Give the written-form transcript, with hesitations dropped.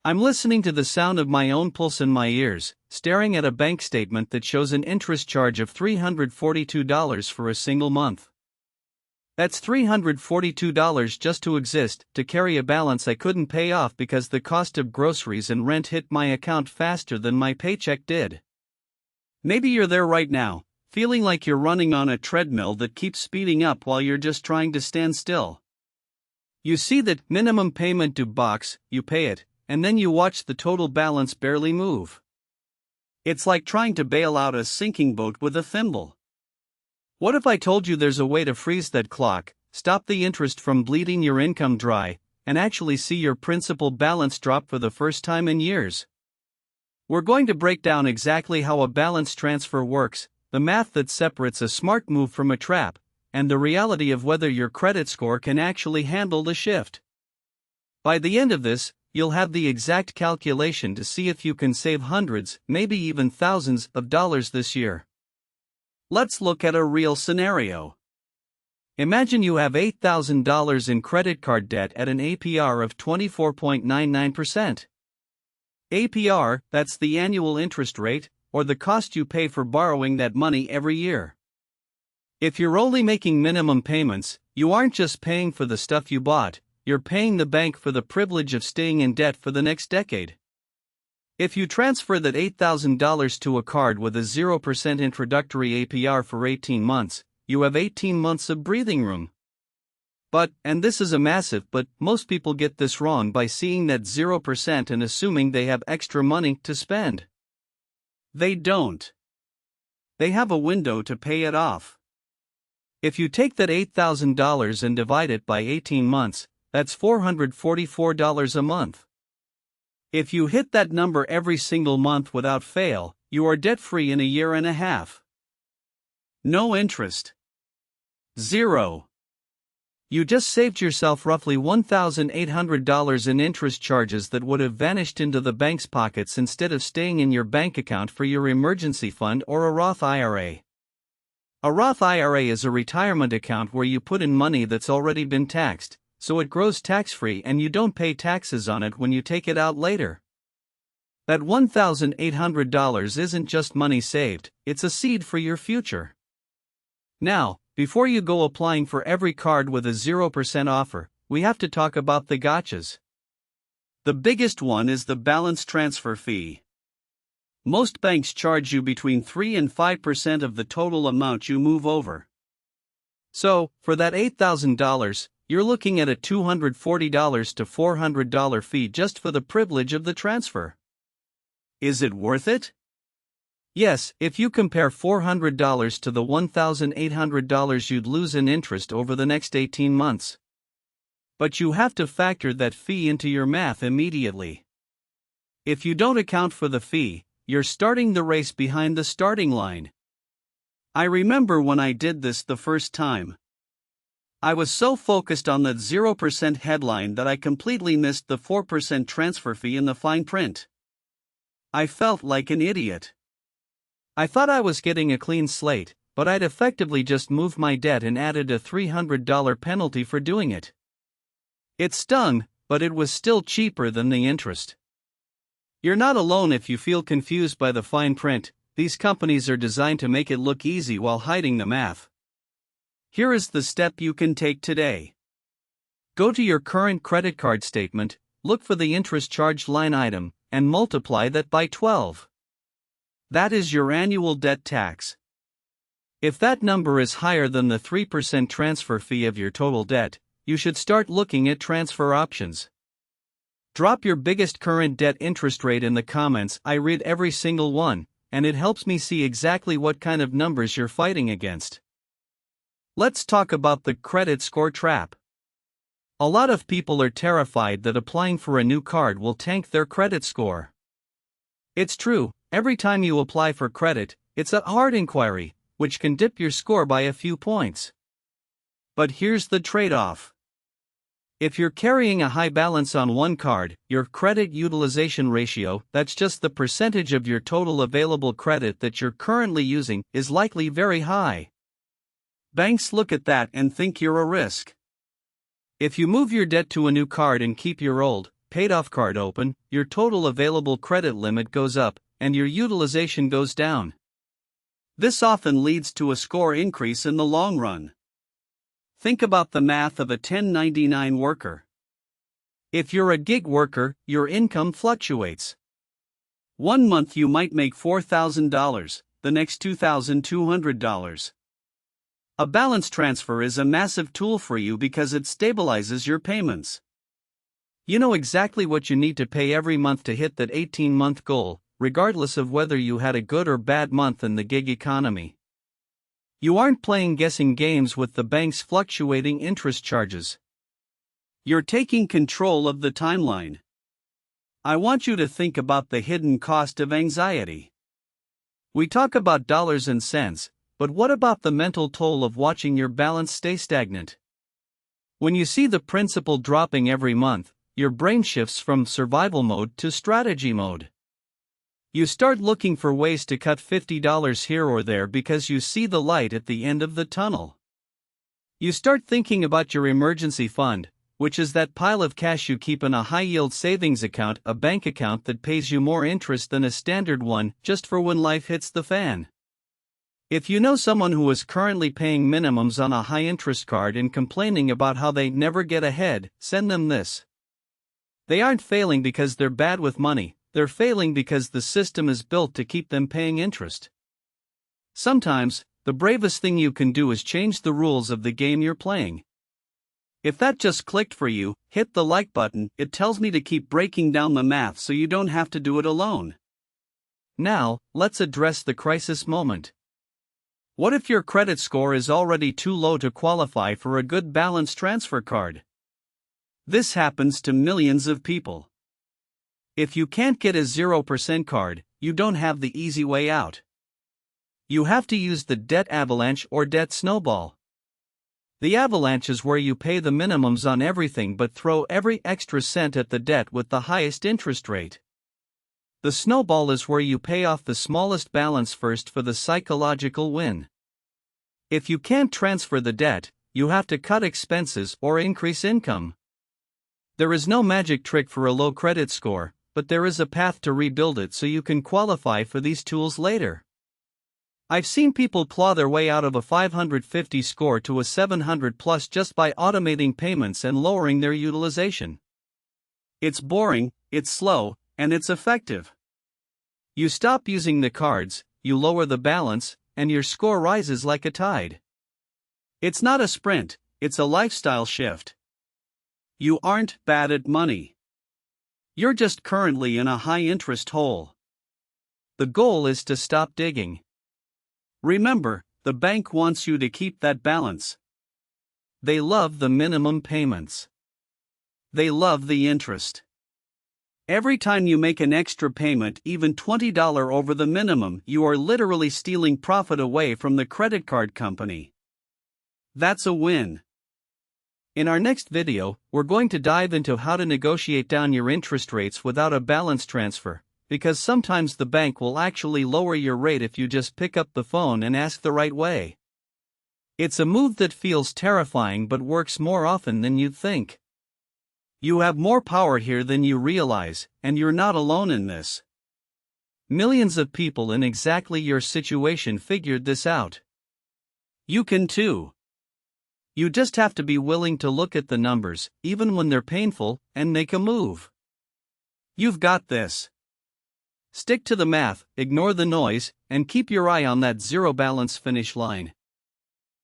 I'm listening to the sound of my own pulse in my ears, staring at a bank statement that shows an interest charge of $342 for a single month. That's $342 just to exist, to carry a balance I couldn't pay off because the cost of groceries and rent hit my account faster than my paycheck did. Maybe you're there right now, feeling like you're running on a treadmill that keeps speeding up while you're just trying to stand still. You see that minimum payment due box, you pay it, and then you watch the total balance barely move. It's like trying to bail out a sinking boat with a thimble. What if I told you there's a way to freeze that clock, stop the interest from bleeding your income dry, and actually see your principal balance drop for the first time in years? We're going to break down exactly how a balance transfer works, the math that separates a smart move from a trap, and the reality of whether your credit score can actually handle the shift. By the end of this, you'll have the exact calculation to see if you can save hundreds, maybe even thousands of dollars this year. Let's look at a real scenario. Imagine you have $8,000 in credit card debt at an APR of 24.99%. APR, that's the annual interest rate, or the cost you pay for borrowing that money every year. If you're only making minimum payments, you aren't just paying for the stuff you bought, you're paying the bank for the privilege of staying in debt for the next decade. If you transfer that $8,000 to a card with a 0% introductory APR for 18 months, you have 18 months of breathing room. But, and this is a massive but, most people get this wrong by seeing that 0% and assuming they have extra money to spend. They don't. They have a window to pay it off. If you take that $8,000 and divide it by 18 months, that's $444 a month. If you hit that number every single month without fail, you are debt-free in a year and a half. No interest. Zero. You just saved yourself roughly $1,800 in interest charges that would have vanished into the bank's pockets instead of staying in your bank account for your emergency fund or a Roth IRA. A Roth IRA is a retirement account where you put in money that's already been taxed, so it grows tax-free and you don't pay taxes on it when you take it out later. That $1,800 isn't just money saved, it's a seed for your future. Now, before you go applying for every card with a 0% offer, we have to talk about the gotchas. The biggest one is the balance transfer fee. Most banks charge you between 3 and 5% of the total amount you move over. So, for that $8,000, you're looking at a $240 to $400 fee just for the privilege of the transfer. Is it worth it? Yes, if you compare $400 to the $1,800 you'd lose in interest over the next 18 months. But you have to factor that fee into your math immediately. If you don't account for the fee, you're starting the race behind the starting line. I remember when I did this the first time. I was so focused on that 0% headline that I completely missed the 4% transfer fee in the fine print. I felt like an idiot. I thought I was getting a clean slate, but I'd effectively just moved my debt and added a $300 penalty for doing it. It stung, but it was still cheaper than the interest. You're not alone if you feel confused by the fine print. These companies are designed to make it look easy while hiding the math. Here is the step you can take today. Go to your current credit card statement, look for the interest charged line item, and multiply that by 12. That is your annual debt tax. If that number is higher than the 3% transfer fee of your total debt, you should start looking at transfer options. Drop your biggest current debt interest rate in the comments. I read every single one, and it helps me see exactly what kind of numbers you're fighting against. Let's talk about the credit score trap. A lot of people are terrified that applying for a new card will tank their credit score. It's true, every time you apply for credit, it's a hard inquiry, which can dip your score by a few points. But here's the trade-off. If you're carrying a high balance on one card, your credit utilization ratio, that's just the percentage of your total available credit that you're currently using, is likely very high. Banks look at that and think you're a risk. If you move your debt to a new card and keep your old, paid-off card open, your total available credit limit goes up, and your utilization goes down. This often leads to a score increase in the long run. Think about the math of a 1099 worker. If you're a gig worker, your income fluctuates. One month you might make $4,000, the next $2,200. A balance transfer is a massive tool for you because it stabilizes your payments. You know exactly what you need to pay every month to hit that 18-month goal, regardless of whether you had a good or bad month in the gig economy. You aren't playing guessing games with the bank's fluctuating interest charges. You're taking control of the timeline. I want you to think about the hidden cost of anxiety. We talk about dollars and cents, but what about the mental toll of watching your balance stay stagnant? When you see the principal dropping every month, your brain shifts from survival mode to strategy mode. You start looking for ways to cut $50 here or there because you see the light at the end of the tunnel. You start thinking about your emergency fund, which is that pile of cash you keep in a high-yield savings account, a bank account that pays you more interest than a standard one, just for when life hits the fan. If you know someone who is currently paying minimums on a high-interest card and complaining about how they never get ahead, send them this. They aren't failing because they're bad with money, they're failing because the system is built to keep them paying interest. Sometimes, the bravest thing you can do is change the rules of the game you're playing. If that just clicked for you, hit the like button. It tells me to keep breaking down the math so you don't have to do it alone. Now, let's address the crisis moment. What if your credit score is already too low to qualify for a good balance transfer card? This happens to millions of people. If you can't get a 0% card, you don't have the easy way out. You have to use the debt avalanche or debt snowball. The avalanche is where you pay the minimums on everything but throw every extra cent at the debt with the highest interest rate. The snowball is where you pay off the smallest balance first for the psychological win. If you can't transfer the debt, you have to cut expenses or increase income. There is no magic trick for a low credit score, but there is a path to rebuild it so you can qualify for these tools later. I've seen people claw their way out of a 550 score to a 700 plus just by automating payments and lowering their utilization. It's boring, it's slow, and it's effective. You stop using the cards, you lower the balance, and your score rises like a tide. It's not a sprint, it's a lifestyle shift. You aren't bad at money. You're just currently in a high-interest hole. The goal is to stop digging. Remember, the bank wants you to keep that balance. They love the minimum payments. They love the interest. Every time you make an extra payment, even $20 over the minimum, you are literally stealing profit away from the credit card company. That's a win. In our next video, we're going to dive into how to negotiate down your interest rates without a balance transfer, because sometimes the bank will actually lower your rate if you just pick up the phone and ask the right way. It's a move that feels terrifying but works more often than you'd think. You have more power here than you realize, and you're not alone in this. Millions of people in exactly your situation figured this out. You can too. You just have to be willing to look at the numbers, even when they're painful, and make a move. You've got this. Stick to the math, ignore the noise, and keep your eye on that zero balance finish line.